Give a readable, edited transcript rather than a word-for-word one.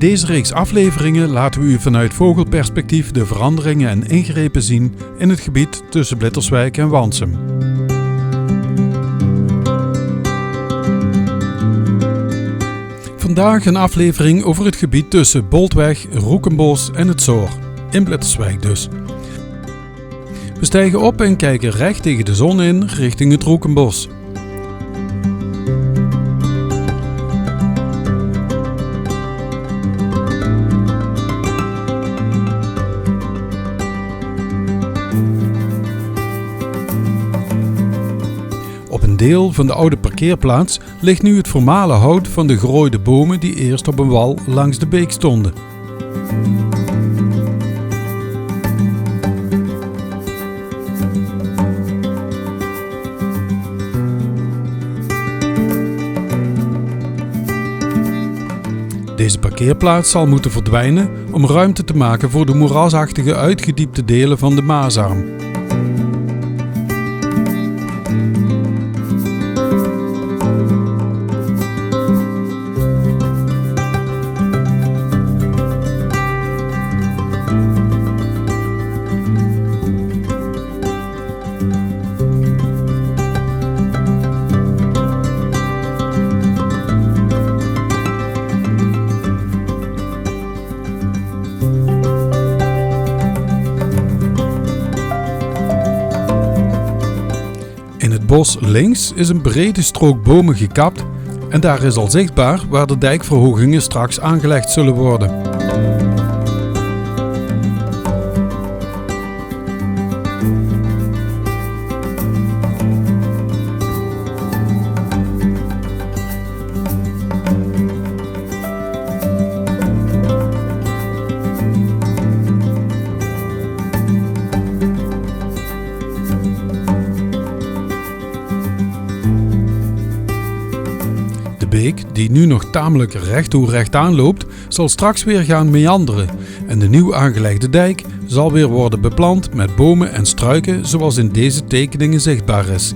deze reeks afleveringen laten we u vanuit vogelperspectief de veranderingen en ingrepen zien in het gebied tussen Blitterswijk en Wansum. Vandaag een aflevering over het gebied tussen Boltweg, Roekenbos en het Zoor, in Blitterswijk dus. We stijgen op en kijken recht tegen de zon in richting het Roekenbos. Op een deel van de oude parkeerplaats ligt nu het formale hout van de gerooide bomen die eerst op een wal langs de beek stonden. Deze parkeerplaats zal moeten verdwijnen om ruimte te maken voor de moerasachtige uitgediepte delen van de Maasarm. In het bos links is een brede strook bomen gekapt en daar is al zichtbaar waar de dijkverhogingen straks aangelegd zullen worden. De beek, die nu nog tamelijk recht toe recht aanloopt, zal straks weer gaan meanderen en de nieuw aangelegde dijk zal weer worden beplant met bomen en struiken zoals in deze tekeningen zichtbaar is.